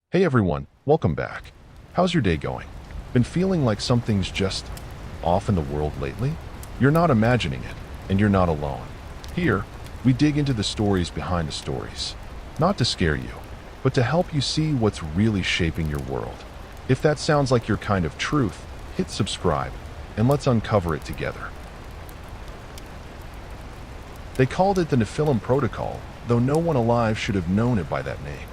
Hey everyone, welcome back. How's your day going? Been feeling like something's just off in the world lately? You're not imagining it, and you're not alone. Here, we dig into the stories behind the stories. Not to scare you, but to help you see what's really shaping your world. If that sounds like your kind of truth, hit subscribe, and let's uncover it together. They called it the Nephilim Protocol, though no one alive should have known it by that name.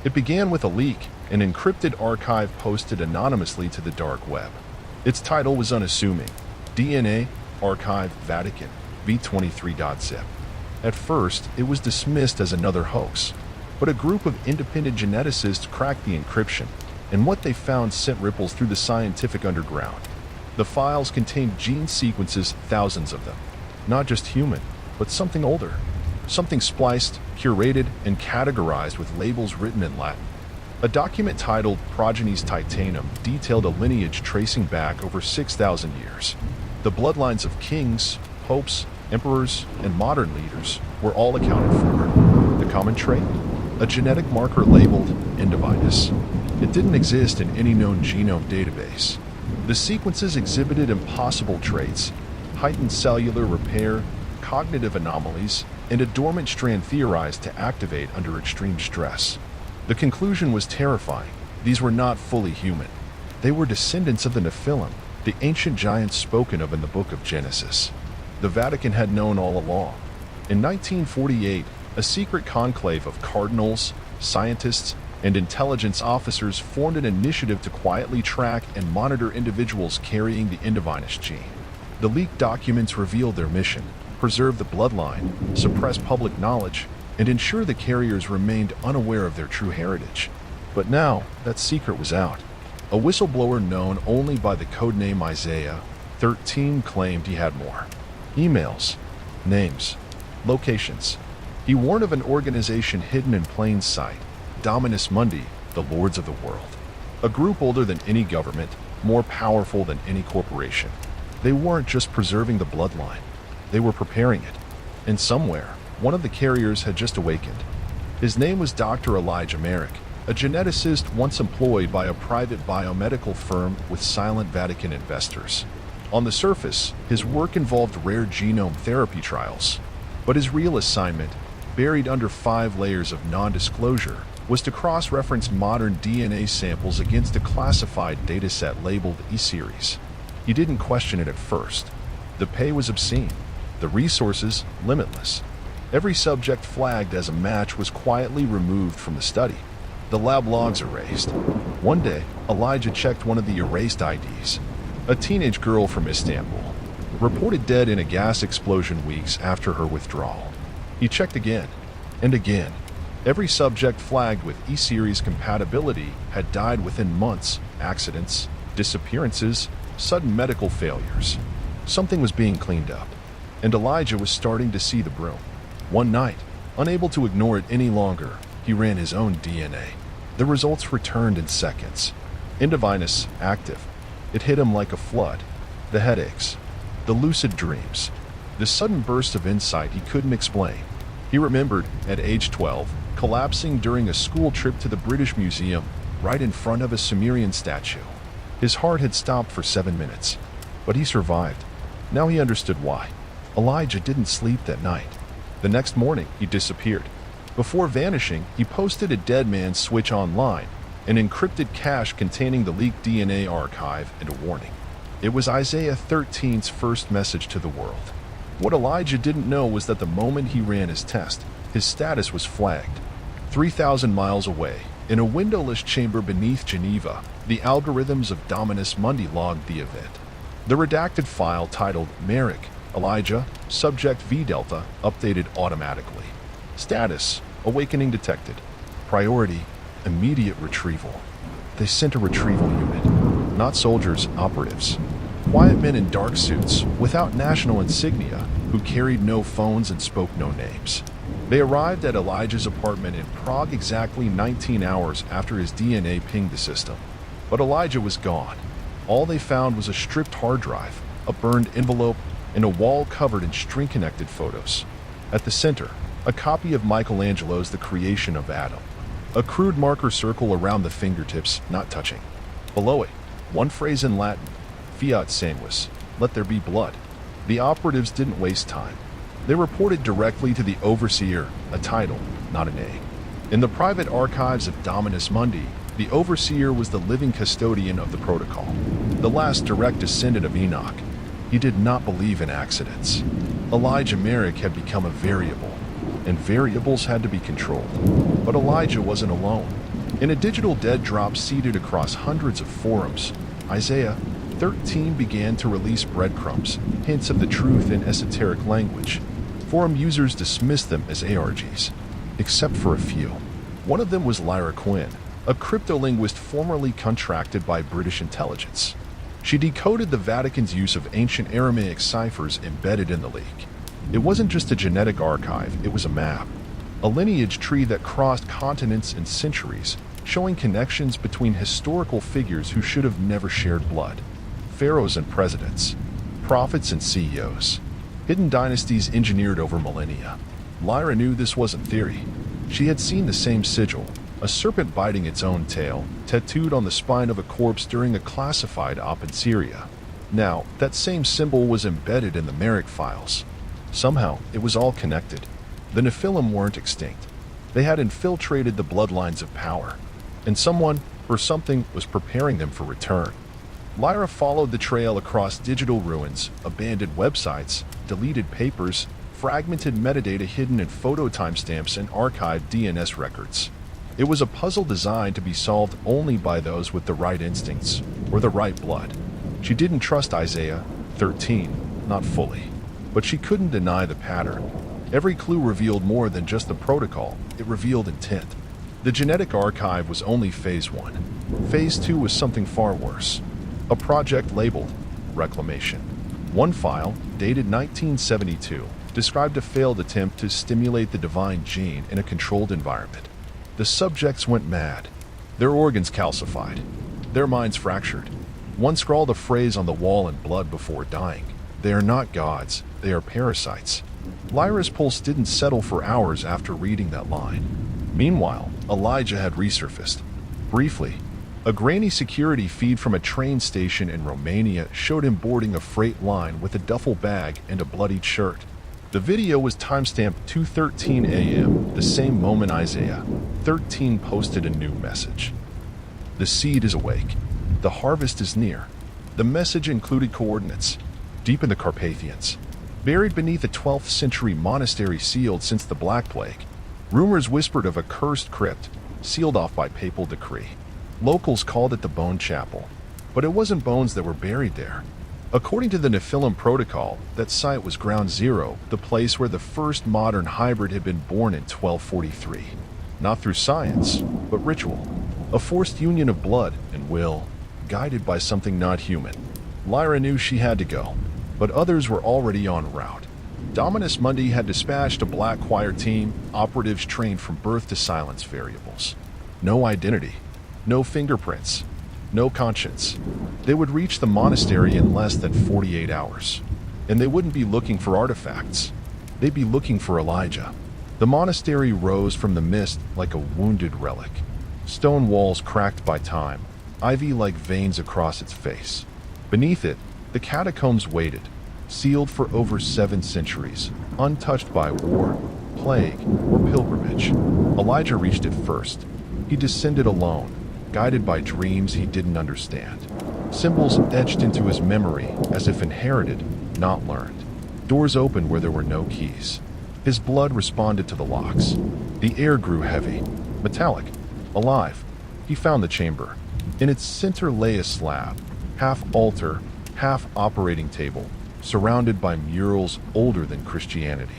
It began with a leak, an encrypted archive posted anonymously to the dark web. Its title was unassuming: DNA Archive Vatican V23.zip. At first, it was dismissed as another hoax, but a group of independent geneticists cracked the encryption, and what they found sent ripples through the scientific underground. The files contained gene sequences, thousands of them. Not just human, but something older. Something spliced, curated, and categorized with labels written in Latin. A document titled Progenies Titanem detailed a lineage tracing back over 6,000 years. The bloodlines of kings, popes, emperors, and modern leaders were all accounted for. The common trait? A genetic marker labeled Indivinus. It didn't exist in any known genome database. The sequences exhibited impossible traits: heightened cellular repair, cognitive anomalies, and a dormant strand theorized to activate under extreme stress. The conclusion was terrifying. These were not fully human. They were descendants of the Nephilim, the ancient giants spoken of in the book of Genesis. The Vatican had known all along. In 1948, a secret conclave of cardinals, scientists, and intelligence officers formed an initiative to quietly track and monitor individuals carrying the Indivinus gene. The leaked documents revealed their mission: preserve the bloodline, suppress public knowledge, and ensure the carriers remained unaware of their true heritage. But now, that secret was out. A whistleblower known only by the codename Isaiah 13 claimed he had more. Emails, names, locations. He warned of an organization hidden in plain sight: Dominus Mundi, the Lords of the World. A group older than any government, more powerful than any corporation. They weren't just preserving the bloodline. They were preparing it. And somewhere, one of the carriers had just awakened. His name was Dr. Elijah Merrick, a geneticist once employed by a private biomedical firm with silent Vatican investors. On the surface, his work involved rare genome therapy trials. But his real assignment, buried under 5 layers of non-disclosure, was to cross-reference modern DNA samples against a classified dataset labeled E-Series. He didn't question it at first. The pay was obscene. The resources, limitless. Every subject flagged as a match was quietly removed from the study. The lab logs erased. One day, Elijah checked one of the erased IDs. A teenage girl from Istanbul, reported dead in a gas explosion weeks after her withdrawal. He checked again, and again. Every subject flagged with E-Series compatibility had died within months: accidents, disappearances, sudden medical failures. Something was being cleaned up, and Elijah was starting to see the broom. One night, unable to ignore it any longer, he ran his own DNA. The results returned in seconds. Indivinus active. It hit him like a flood. The headaches, the lucid dreams, the sudden burst of insight he couldn't explain. He remembered, at age 12, collapsing during a school trip to the British Museum, right in front of a Sumerian statue. His heart had stopped for 7 minutes, but he survived. Now he understood why. Elijah didn't sleep that night. The next morning, he disappeared. Before vanishing, he posted a dead man's switch online, an encrypted cache containing the leaked DNA archive, and a warning. It was Isaiah 13's first message to the world. What Elijah didn't know was that the moment he ran his test, his status was flagged. 3,000 miles away, in a windowless chamber beneath Geneva, the algorithms of Dominus Mundi logged the event. The redacted file titled Merrick, Elijah, Subject V Delta, updated automatically. Status: awakening detected. Priority: immediate retrieval. They sent a retrieval unit. Not soldiers, operatives. Quiet men in dark suits, without national insignia, who carried no phones and spoke no names. They arrived at Elijah's apartment in Prague exactly 19 hours after his DNA pinged the system. But Elijah was gone. All they found was a stripped hard drive, a burned envelope, and a wall covered in string-connected photos. At the center, a copy of Michelangelo's The Creation of Adam. A crude marker circle around the fingertips, not touching. Below it, one phrase in Latin, Fiat sanguis, let there be blood. The operatives didn't waste time. They reported directly to the overseer, a title, not a name. In the private archives of Dominus Mundi, the overseer was the living custodian of the protocol, the last direct descendant of Enoch. He did not believe in accidents. Elijah Merrick had become a variable, and variables had to be controlled. But Elijah wasn't alone. In a digital dead drop seeded across hundreds of forums, Isaiah 13 began to release breadcrumbs, hints of the truth in esoteric language. Forum users dismissed them as ARGs, except for a few. One of them was Lyra Quinn, a cryptolinguist formerly contracted by British intelligence. She decoded the Vatican's use of ancient Aramaic ciphers embedded in the leak. It wasn't just a genetic archive, it was a map. A lineage tree that crossed continents and centuries, showing connections between historical figures who should have never shared blood. Pharaohs and presidents, prophets and CEOs, hidden dynasties engineered over millennia. Lyra knew this wasn't theory. She had seen the same sigil, a serpent biting its own tail, tattooed on the spine of a corpse during a classified op in Syria. Now, that same symbol was embedded in the Merrick files. Somehow, it was all connected. The Nephilim weren't extinct. They had infiltrated the bloodlines of power, and someone or something was preparing them for return. Lyra followed the trail across digital ruins, abandoned websites, deleted papers, fragmented metadata hidden in photo timestamps and archived DNS records. It was a puzzle designed to be solved only by those with the right instincts or the right blood. She didn't trust Isaiah 13, not fully, but she couldn't deny the pattern. Every clue revealed more than just the protocol, it revealed intent. The genetic archive was only phase 1. Phase 2 was something far worse. A project labeled Reclamation. One file, dated 1972, described a failed attempt to stimulate the divine gene in a controlled environment. The subjects went mad. Their organs calcified. Their minds fractured. One scrawled a phrase on the wall in blood before dying. They are not gods, they are parasites. Lyra's pulse didn't settle for hours after reading that line. Meanwhile, Elijah had resurfaced. Briefly, a grainy security feed from a train station in Romania showed him boarding a freight line with a duffel bag and a bloodied shirt. The video was timestamped 2:13 a.m., the same moment Isaiah 13 posted a new message. The seed is awake. The harvest is near. The message included coordinates, deep in the Carpathians, buried beneath a 12th century monastery sealed since the Black Plague. Rumors whispered of a cursed crypt, sealed off by papal decree. Locals called it the Bone Chapel, but it wasn't bones that were buried there. According to the Nephilim protocol, that site was ground zero, the place where the first modern hybrid had been born in 1243. Not through science, but ritual. A forced union of blood and will, guided by something not human. Lyra knew she had to go, but others were already en route. Dominus Mundi had dispatched a Black Choir team, operatives trained from birth to silence variables. No identity, no fingerprints, no conscience. They would reach the monastery in less than 48 hours. And they wouldn't be looking for artifacts. They'd be looking for Elijah. The monastery rose from the mist like a wounded relic. Stone walls cracked by time, ivy-like veins across its face. Beneath it, the catacombs waited, sealed for over 7 centuries, untouched by war, plague, or pilgrimage. Elijah reached it first. He descended alone, guided by dreams he didn't understand. Symbols etched into his memory as if inherited, not learned. Doors opened where there were no keys. His blood responded to the locks. The air grew heavy, metallic, alive. He found the chamber. In its center lay a slab, half altar, half operating table, surrounded by murals older than Christianity.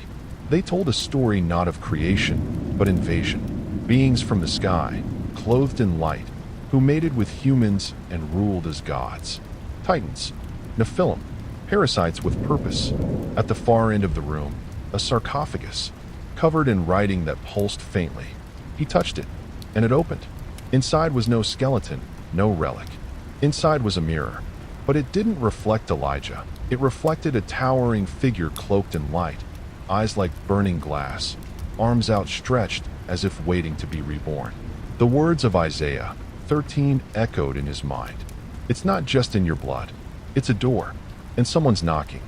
They told a story not of creation, but invasion. Beings from the sky, clothed in light, who mated with humans and ruled as gods. Titans, Nephilim, parasites with purpose. At the far end of the room, a sarcophagus, covered in writing that pulsed faintly. He touched it, and it opened. Inside was no skeleton, no relic. Inside was a mirror, but it didn't reflect Elijah. It reflected a towering figure cloaked in light, eyes like burning glass, arms outstretched as if waiting to be reborn. The words of Isaiah 13 echoed in his mind. It's not just in your blood. It's a door, and someone's knocking.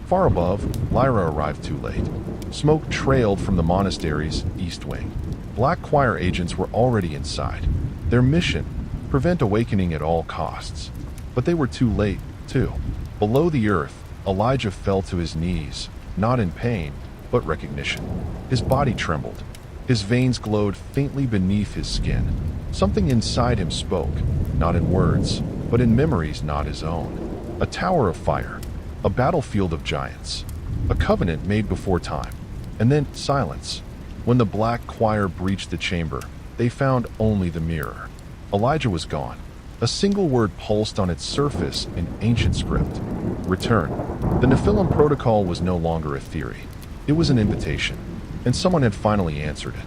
Far above, Lyra arrived too late. Smoke trailed from the monastery's east wing. Black Choir agents were already inside. Their mission, prevent awakening at all costs. But they were too late, too. Below the earth, Elijah fell to his knees, not in pain, but recognition. His body trembled. His veins glowed faintly beneath his skin. Something inside him spoke, not in words, but in memories not his own. A tower of fire, a battlefield of giants, a covenant made before time, and then silence. When the Black Choir breached the chamber, they found only the mirror. Elijah was gone. A single word pulsed on its surface in ancient script. Return. The Nephilim protocol was no longer a theory. It was an invitation, and someone had finally answered it.